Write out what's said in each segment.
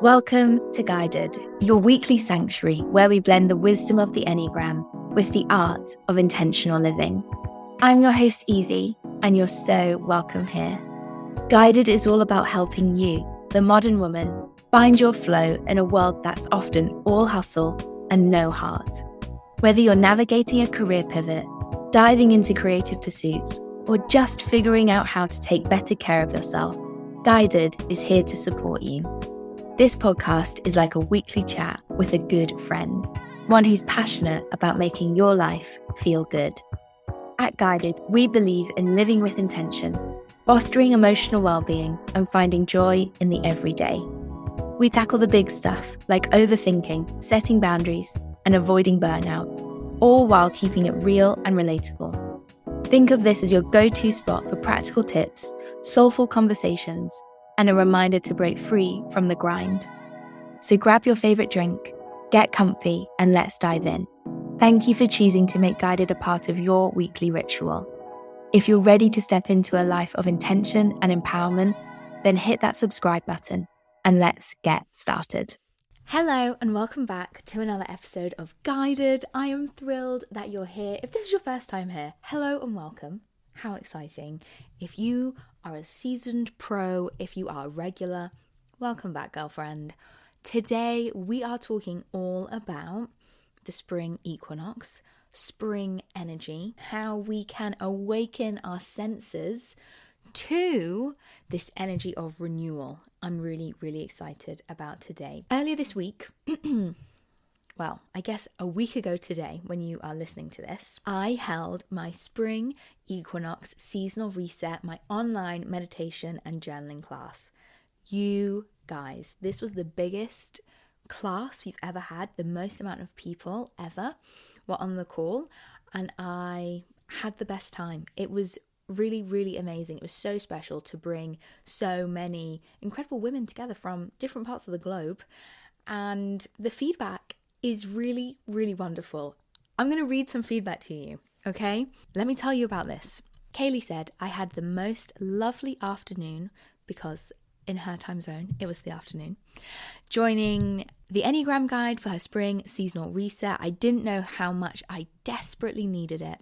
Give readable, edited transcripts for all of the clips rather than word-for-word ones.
Welcome to Guided, your weekly sanctuary where we blend the wisdom of the Enneagram with the art of intentional living. I'm your host Evie, and you're so welcome here. Guided is all about helping you, the modern woman, find your flow in a world that's often all hustle and no heart. Whether you're navigating a career pivot, diving into creative pursuits, or just figuring out how to take better care of yourself, Guided is here to support you. This podcast is like a weekly chat with a good friend, one who's passionate about making your life feel good. At Guided, we believe in living with intention, fostering emotional well-being, and finding joy in the everyday. We tackle the big stuff like overthinking, setting boundaries, and avoiding burnout, all while keeping it real and relatable. Think of this as your go-to spot for practical tips, soulful conversations, and a reminder to break free from the grind. So grab your favorite drink, get comfy, and let's dive in. Thank you for choosing to make Guided a part of your weekly ritual. If you're ready to step into a life of intention and empowerment, then hit that subscribe button and let's get started. Hello and welcome back to another episode of Guided. I am thrilled that you're here. If this is your first time here, hello and welcome. How exciting. If you are a seasoned pro, if you are a regular, welcome back, girlfriend. Today we are talking all about the spring equinox, spring energy, how we can awaken our senses to this energy of renewal. I'm really, really excited about today. Earlier this week, well, I guess a week ago today, when you are listening to this, I held my spring equinox seasonal reset, my online meditation and journaling class. You guys, this was the biggest class we've ever had. The most amount of people ever were on the call, and I had the best time. It was really, really amazing. It was so special to bring so many incredible women together from different parts of the globe, and the feedback is really, really wonderful. I'm going to read some feedback to you, okay? Let me tell you about this. Kaylee said, I had the most lovely afternoon, because in her time zone, it was the afternoon, joining the Enneagram guide for her spring seasonal reset. I didn't know how much I desperately needed it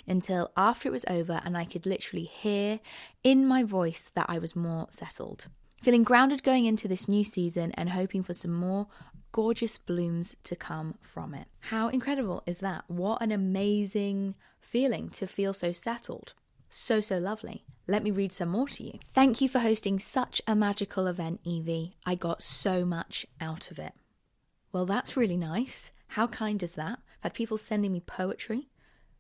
until after it was over and I could literally hear in my voice that I was more settled. Feeling grounded going into this new season and hoping for some more gorgeous blooms to come from it. How incredible is that? What an amazing feeling to feel so settled. So lovely. Let me read some more to you. Thank you for hosting such a magical event, Evie. I got so much out of it. Well, that's really nice. How kind is that? I've had people sending me poetry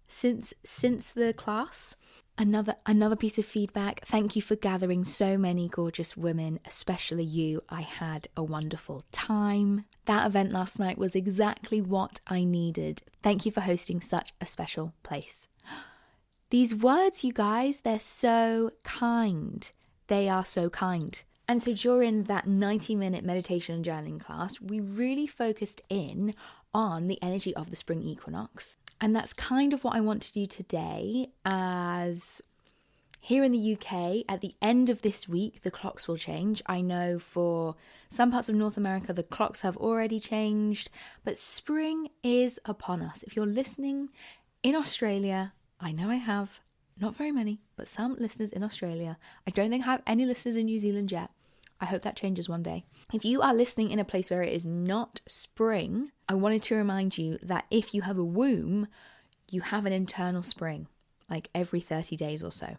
since the class. Another piece of feedback. Thank you for gathering so many gorgeous women, especially you. I had a wonderful time. That event last night was exactly what I needed. Thank you for hosting such a special place. These words, you guys, they're so kind. They are so kind. And so during that 90-minute meditation and journaling class, we really focused in on the energy of the spring equinox. And that's kind of what I want to do today, as here in the UK, at the end of this week, the clocks will change. I know for some parts of North America, the clocks have already changed, but spring is upon us. If you're listening in Australia, I know I have not very many, but some listeners in Australia. I don't think I have any listeners in New Zealand yet. I hope that changes one day. If you are listening in a place where it is not spring, I wanted to remind you that if you have a womb, you have an internal spring, like every 30 days or so,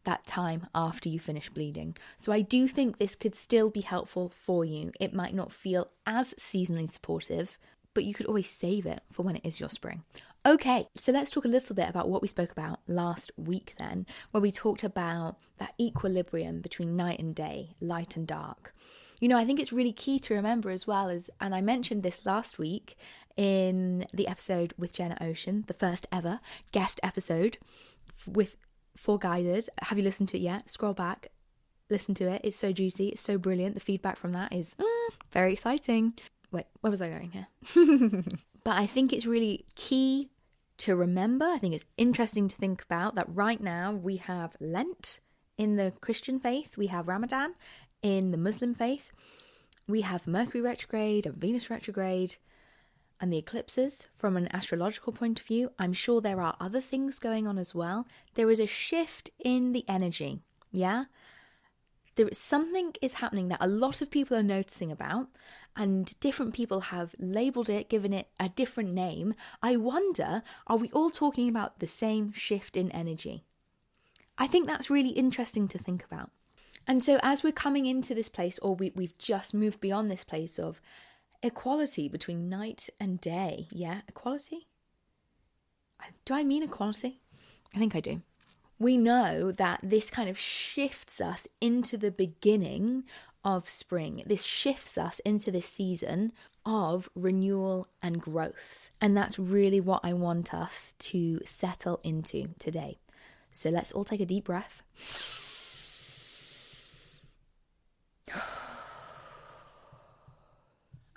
that time after you finish bleeding. So I do think this could still be helpful for you. It might not feel as seasonally supportive, but you could always save it for when it is your spring. Okay, so let's talk a little bit about what we spoke about last week then, where we talked about that equilibrium between night and day, light and dark. You know, I think it's really key to remember as well, and I mentioned this last week in the episode with Jenna Ocean, the first ever guest episode for Guided. Have you listened to it yet? Scroll back, listen to it. It's so juicy. It's so brilliant. The feedback from that is very exciting. Wait, where was I going here? But I think it's really key to remember. I think it's interesting to think about that right now we have Lent in the Christian faith, we have Ramadan in the Muslim faith, We have Mercury retrograde and Venus retrograde and the eclipses from an astrological point of view. I'm sure there are other things going on as well. There is a shift in the energy, yeah? Something is happening that a lot of people are noticing about, and different people have labeled it, given it a different name. I wonder, are we all talking about the same shift in energy? I think that's really interesting to think about. And so as we're coming into this place, or we've just moved beyond this place of equality between night and day, yeah, equality? Do I mean equality? I think I do. We know that this kind of shifts us into the beginning of spring. This shifts us into this season of renewal and growth. And that's really what I want us to settle into today. So let's all take a deep breath.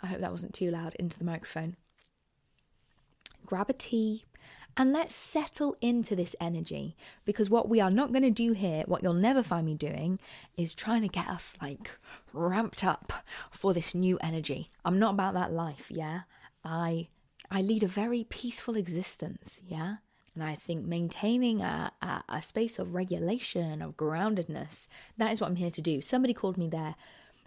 I hope that wasn't too loud into the microphone. Grab a tea and let's settle into this energy, because what we are not going to do here, what you'll never find me doing, is trying to get us ramped up for this new energy. I'm not about that life, yeah? I lead a very peaceful existence, yeah? And I think maintaining a space of regulation, of groundedness, that is what I'm here to do.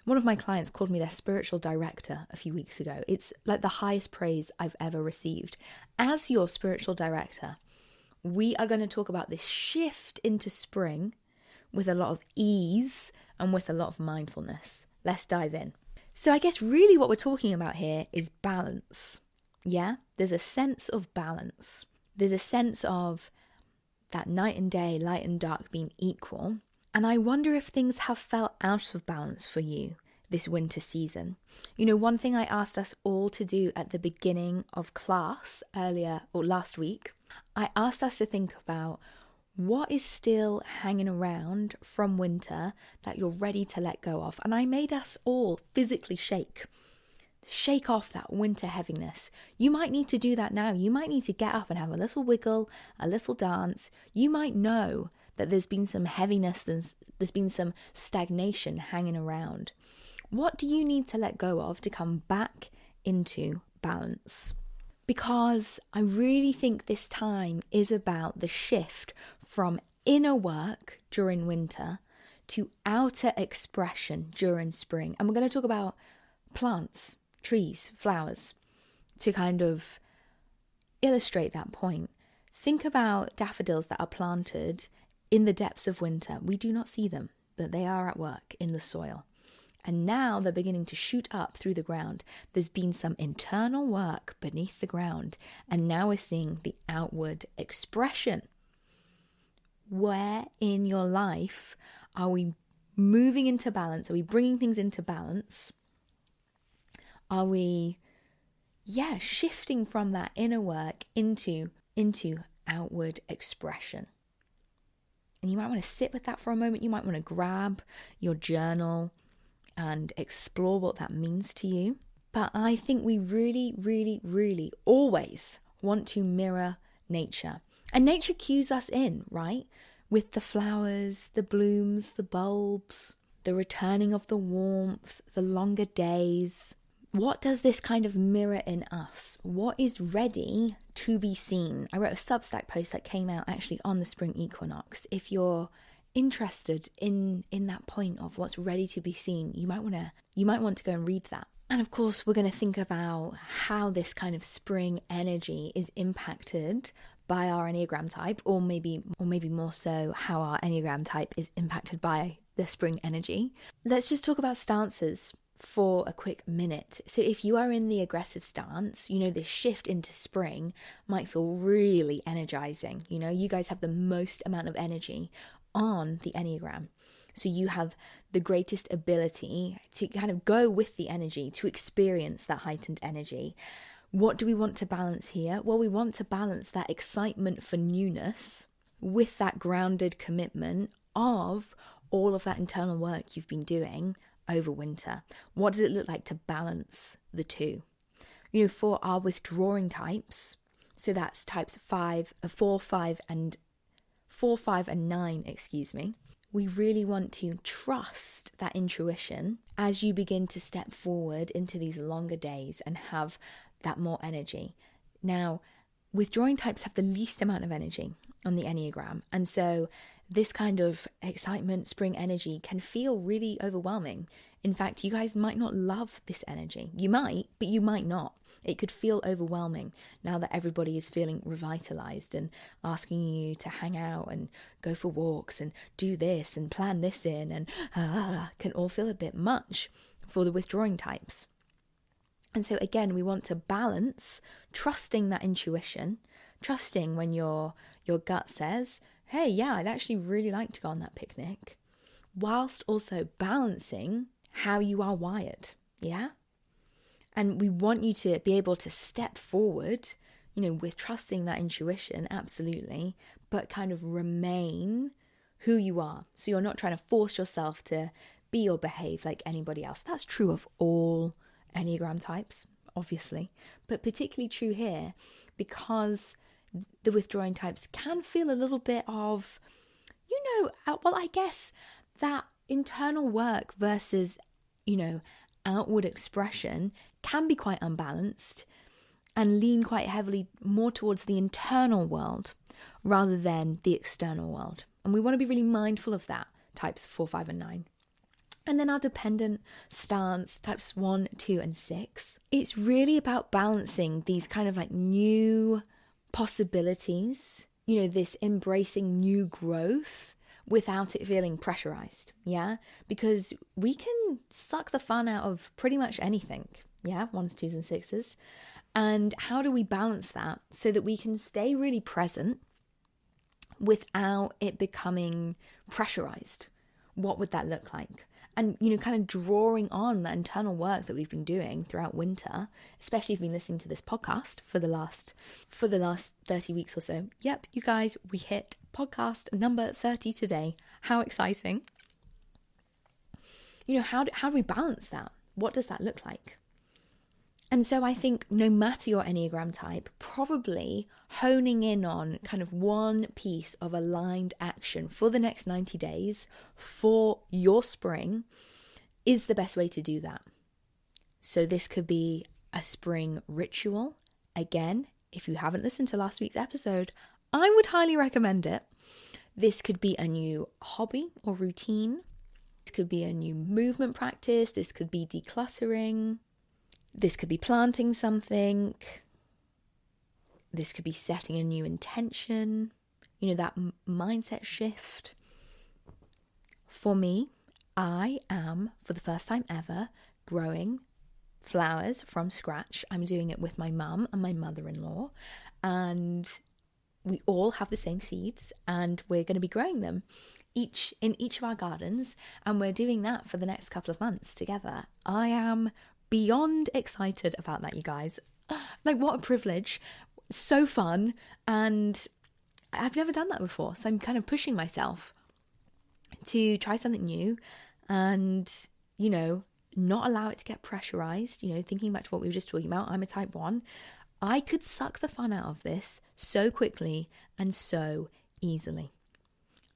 One of my clients called me their spiritual director a few weeks ago. It's like the highest praise I've ever received. As your spiritual director, we are going to talk about this shift into spring with a lot of ease and with a lot of mindfulness. Let's dive in. So I guess really what we're talking about here is balance. Yeah, there's a sense of balance. There's a sense of that night and day, light and dark being equal. And I wonder if things have felt out of balance for you this winter season. You know, one thing I asked us all to do at the beginning of class last week, I asked us to think about what is still hanging around from winter that you're ready to let go of. And I made us all physically shake off that winter heaviness. You might need to do that now. You might need to get up and have a little wiggle, a little dance. You might know that there's been some heaviness, there's been some stagnation hanging around. What do you need to let go of to come back into balance? Because I really think this time is about the shift from inner work during winter to outer expression during spring. And we're going to talk about plants, trees, flowers, to kind of illustrate that point. Think about daffodils that are planted in the depths of winter. We do not see them, but they are at work in the soil. And now they're beginning to shoot up through the ground. There's been some internal work beneath the ground, and now we're seeing the outward expression. Where in your life are we moving into balance? Are we bringing things into balance? Are we, shifting from that inner work into outward expression? And you might want to sit with that for a moment. You might want to grab your journal and explore what that means to you. But I think we really, really, really always want to mirror nature. And nature cues us in, right? With the flowers, the blooms, the bulbs, the returning of the warmth, the longer days. What does this kind of mirror in us? What is ready to be seen? I wrote a Substack post that came out actually on the spring equinox. If you're interested in that point of what's ready to be seen, you might want to go and read that. And of course, we're going to think about how this kind of spring energy is impacted by our Enneagram type, or maybe more so how our Enneagram type is impacted by the spring energy. Let's just talk about stances for a quick minute. So if you are in the aggressive stance, this shift into spring might feel really energizing. You guys have the most amount of energy on the Enneagram. So you have the greatest ability to kind of go with the energy, to experience that heightened energy. What do we want to balance here? Well, we want to balance that excitement for newness with that grounded commitment of all of that internal work you've been doing over winter. What does it look like to balance the two? For our withdrawing types, so that's types 4, 5, and 9, we really want to trust that intuition as you begin to step forward into these longer days and have that more energy. Now, withdrawing types have the least amount of energy on the Enneagram. And so this kind of excitement, spring energy can feel really overwhelming. In fact, you guys might not love this energy. You might, but you might not. It could feel overwhelming now that everybody is feeling revitalized and asking you to hang out and go for walks and do this and plan this in, and can all feel a bit much for the withdrawing types. And so again, we want to balance trusting that intuition, trusting when your gut says, hey, yeah, I'd actually really like to go on that picnic, whilst also balancing how you are wired, yeah? And we want you to be able to step forward, with trusting that intuition, absolutely, but kind of remain who you are. So you're not trying to force yourself to be or behave like anybody else. That's true of all Enneagram types, obviously, but particularly true here because the withdrawing types can feel a little bit of, I guess that internal work versus, outward expression can be quite unbalanced and lean quite heavily more towards the internal world rather than the external world. And we want to be really mindful of that, types 4, 5, and 9. And then our dependent stance, types 1, 2, and 6. It's really about balancing these kind of like new possibilities, this embracing new growth without it feeling pressurized, yeah? Because we can suck the fun out of pretty much anything, yeah? 1s, 2s, and 6s. And how do we balance that so that we can stay really present without it becoming pressurized? What would that look like? And, kind of drawing on that internal work that we've been doing throughout winter, especially if you've been listening to this podcast for the last 30 weeks or so. Yep, you guys, we hit podcast number 30 today. How exciting. How do we balance that? What does that look like? And so I think no matter your Enneagram type, probably honing in on kind of one piece of aligned action for the next 90 days for your spring is the best way to do that. So this could be a spring ritual. Again, if you haven't listened to last week's episode, I would highly recommend it. This could be a new hobby or routine. This could be a new movement practice. This could be decluttering. This could be planting something. This could be setting a new intention, that mindset shift. For me, I am, for the first time ever, growing flowers from scratch. I'm doing it with my mum and my mother-in-law, and we all have the same seeds, and we're going to be growing them in each of our gardens, and we're doing that for the next couple of months together. I am beyond excited about that, you guys. Like, what a privilege. So fun. And I've never done that before. So I'm kind of pushing myself to try something new and, not allow it to get pressurized. Thinking back to what we were just talking about, I'm a type 1. I could suck the fun out of this so quickly and so easily.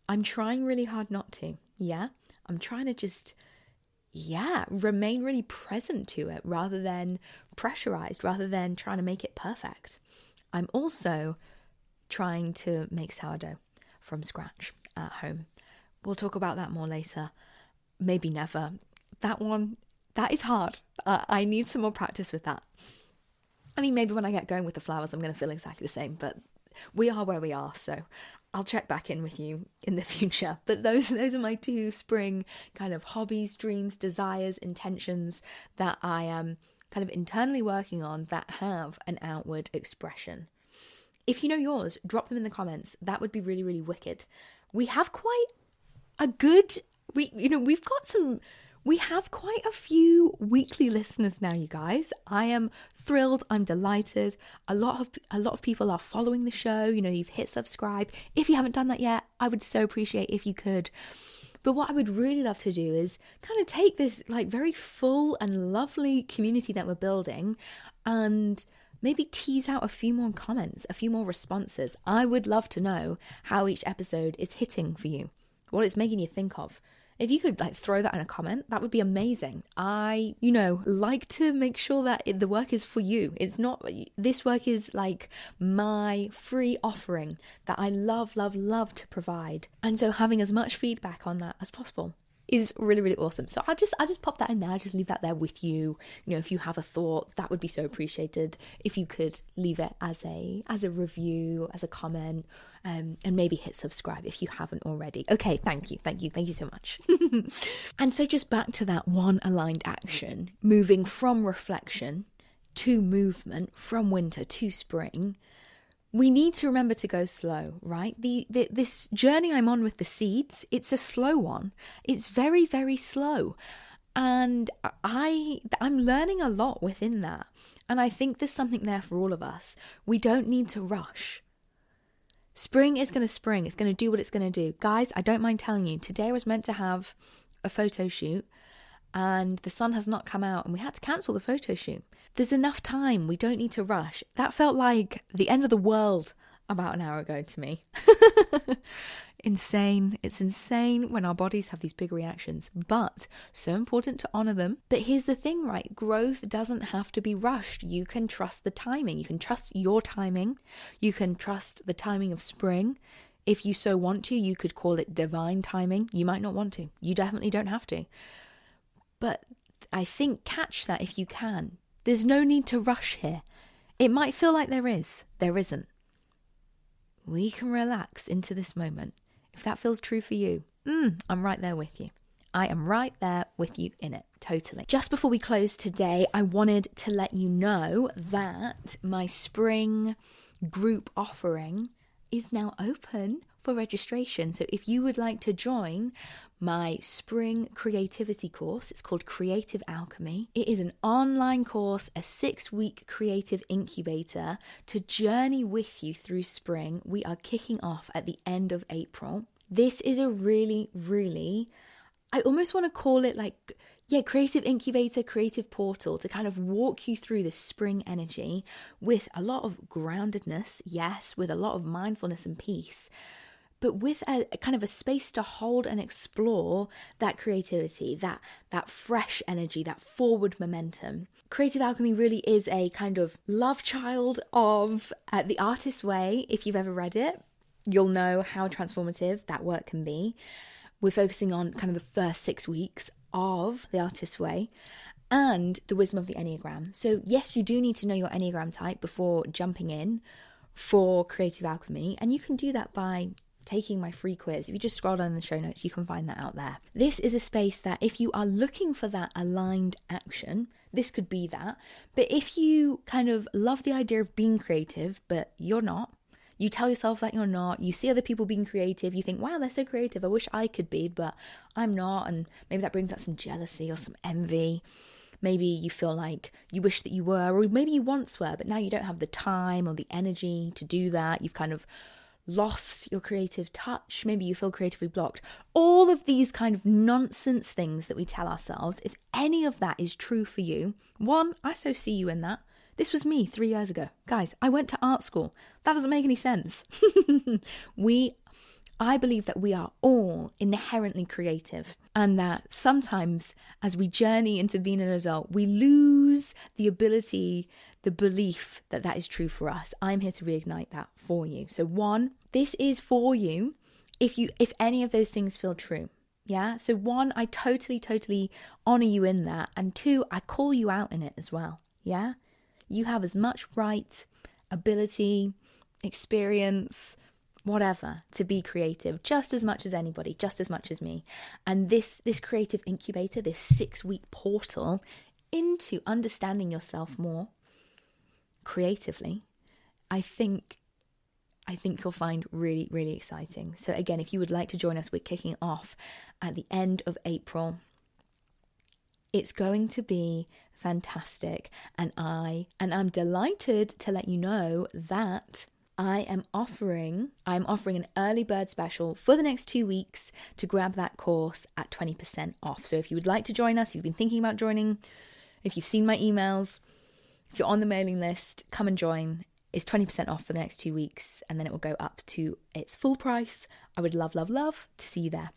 I'm trying really hard not to. Yeah. I'm trying to just remain really present to it rather than pressurized, rather than trying to make it perfect. I'm also trying to make sourdough from scratch at home. We'll talk about that more later. Maybe never. That is hard. I need some more practice with that. I mean, maybe when I get going with the flowers, I'm going to feel exactly the same, but we are where we are, so I'll check back in with you in the future. But those are my 2 spring kind of hobbies, dreams, desires, intentions that I am kind of internally working on that have an outward expression. If you know yours, drop them in the comments. That would be really, really wicked. We have quite a good, we have quite a few weekly listeners now, you guys. I am thrilled. I'm delighted. A lot of people are following the show. You've hit subscribe. If you haven't done that yet, I would so appreciate if you could. But what I would really love to do is kind of take this like very full and lovely community that we're building and maybe tease out a few more comments, a few more responses. I would love to know how each episode is hitting for you, what it's making you think of. If you could like throw that in a comment, that would be amazing. I, like to make sure that the work is for you. It's not, this work is like my free offering that I love to provide. And so having as much feedback on that as possible is really, really awesome. So I'll just pop that in there. I'll just leave that there with you. If you have a thought, that would be so appreciated. If you could leave it as a review, as a comment, and maybe hit subscribe if you haven't already. Okay, thank you so much. And so just back to that one aligned action, moving from reflection to movement, from winter to spring. We need to remember to go slow, right? This journey I'm on with the seeds, it's a slow one. It's very, very slow. And I'm learning a lot within that. And I think there's something there for all of us. We don't need to rush. Spring is going to spring. It's going to do what it's going to do. Guys, I don't mind telling you, today I was meant to have a photo shoot and the sun has not come out and we had to cancel the photo shoot. There's enough time. We don't need to rush. That felt like the end of the world about an hour ago to me. Insane. It's insane when our bodies have these big reactions, but so important to honor them. But here's the thing, right? Growth doesn't have to be rushed. You can trust the timing. You can trust your timing. You can trust the timing of spring. If you so want to, you could call it divine timing. You might not want to. You definitely don't have to. But I think catch that if you can. There's no need to rush here. It might feel like there is. There isn't. We can relax into this moment. If that feels true for you, I'm right there with you. I am right there with you in it, totally. Just before we close today, I wanted to let you know that my spring group offering is now open for registration. So if you would like to join my spring creativity course, it's called Creative Alchemy. It is an online course, a 6-week creative incubator to journey with you through spring. We are kicking off at the end of April. This is a really, really, I almost want to call it like, creative incubator, creative portal to kind of walk you through the spring energy with a lot of groundedness, yes, with a lot of mindfulness and peace, but with a kind of a space to hold and explore that creativity, that fresh energy, that forward momentum. Creative Alchemy really is a kind of love child of The Artist's Way. If you've ever read it, you'll know how transformative that work can be. We're focusing on kind of the first 6 weeks of The Artist's Way and the wisdom of the Enneagram. So yes, you do need to know your Enneagram type before jumping in for Creative Alchemy, and you can do that by taking my free quiz. If you just scroll down in the show notes, you can find that out there. This is a space that if you are looking for that aligned action, this could be that. But if you kind of love the idea of being creative, but you're not, you tell yourself that you're not, you see other people being creative, you think, wow, they're so creative, I wish I could be, but I'm not. And maybe that brings out some jealousy or some envy. Maybe you feel like you wish that you were, or maybe you once were, but now you don't have the time or the energy to do that. You've kind of lost your creative touch. Maybe you feel creatively blocked. All of these kind of nonsense things that we tell ourselves, if any of that is true for you, one, I so see you in that. This was me 3 years ago. Guys, I went to art school. That doesn't make any sense. I believe that we are all inherently creative, and that sometimes as we journey into being an adult, we lose the ability, the belief that that is true for us. I'm here to reignite that for you. So one, this is for you if any of those things feel true. Yeah. So one, I totally honor you in that. And two, I call you out in it as well. Yeah. You have as much right, ability, experience, whatever, to be creative, just as much as anybody, just as much as me. And this creative incubator, this 6-week portal into understanding yourself more creatively, I think you'll find really, really exciting. So again, if you would like to join us, we're kicking off at the end of April. It's going to be fantastic, and I'm delighted to let you know that I'm offering an early bird special for the next 2 weeks to grab that course at 20% off. So if you would like to join us, if you've been thinking about joining, if you've seen my emails, if you're on the mailing list, come and join. It's 20% off for the next 2 weeks, and then it will go up to its full price. I would love to see you there.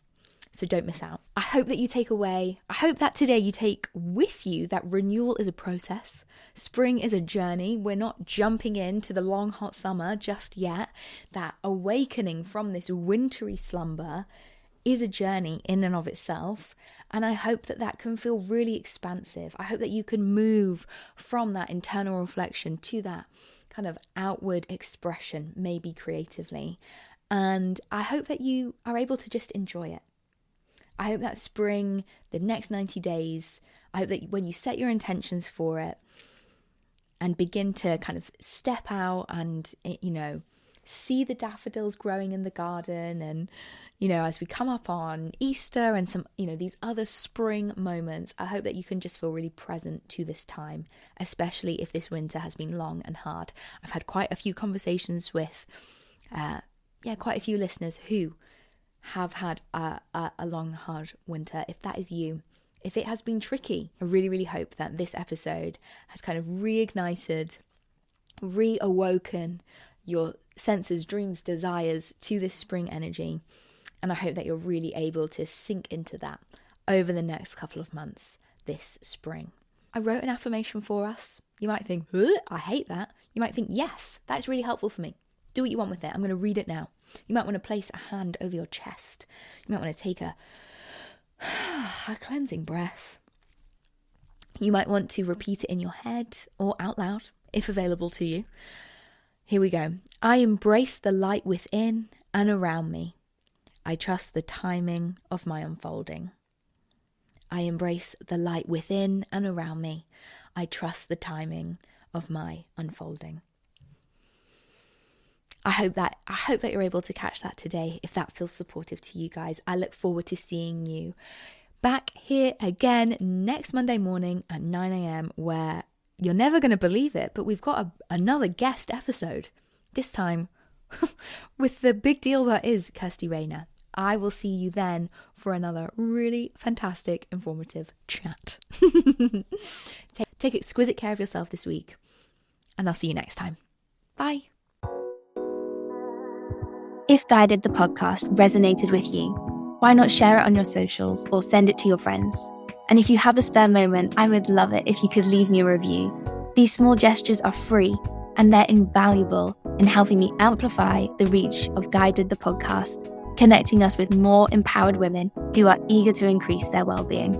So don't miss out. I hope that today you take with you that renewal is a process. Spring is a journey. We're not jumping into the long, hot summer just yet. That awakening from this wintry slumber is a journey in and of itself. And I hope that can feel really expansive. I hope that you can move from that internal reflection to that kind of outward expression, maybe creatively. And I hope that you are able to just enjoy it. I hope that spring, the next 90 days, I hope that when you set your intentions for it and begin to kind of step out and, see the daffodils growing in the garden, and, as we come up on Easter and some, these other spring moments, I hope that you can just feel really present to this time, especially if this winter has been long and hard. I've had quite a few conversations with, quite a few listeners who have had a long, hard winter. If that is you, if it has been tricky, I really, really hope that this episode has kind of reignited, reawoken your senses, dreams, desires to this spring energy. And I hope that you're really able to sink into that over the next couple of months this spring. I wrote an affirmation for us. You might think, I hate that. You might think, yes, that's really helpful for me. Do what you want with it. I'm going to read it now. You might want to place a hand over your chest. You might want to take a cleansing breath. You might want to repeat it in your head or out loud, if available to you. Here we go. I embrace the light within and around me. I trust the timing of my unfolding. I embrace the light within and around me. I trust the timing of my unfolding. I hope that you're able to catch that today, if that feels supportive to you guys. I look forward to seeing you back here again next Monday morning at 9 a.m, where you're never going to believe it, but we've got another guest episode, this time with the big deal that is Kirsty Rayner. I will see you then for another really fantastic, informative chat. Take exquisite care of yourself this week, and I'll see you next time. Bye. If Guided the podcast resonated with you, why not share it on your socials or send it to your friends? And if you have a spare moment, I would love it if you could leave me a review. These small gestures are free and they're invaluable in helping me amplify the reach of Guided the podcast, connecting us with more empowered women who are eager to increase their well-being.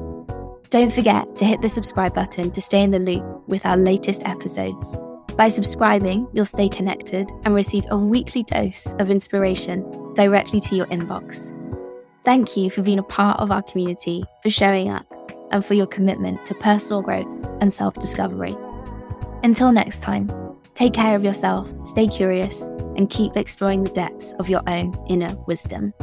Don't forget to hit the subscribe button to stay in the loop with our latest episodes. By subscribing, you'll stay connected and receive a weekly dose of inspiration directly to your inbox. Thank you for being a part of our community, for showing up, and for your commitment to personal growth and self-discovery. Until next time, take care of yourself, stay curious, and keep exploring the depths of your own inner wisdom.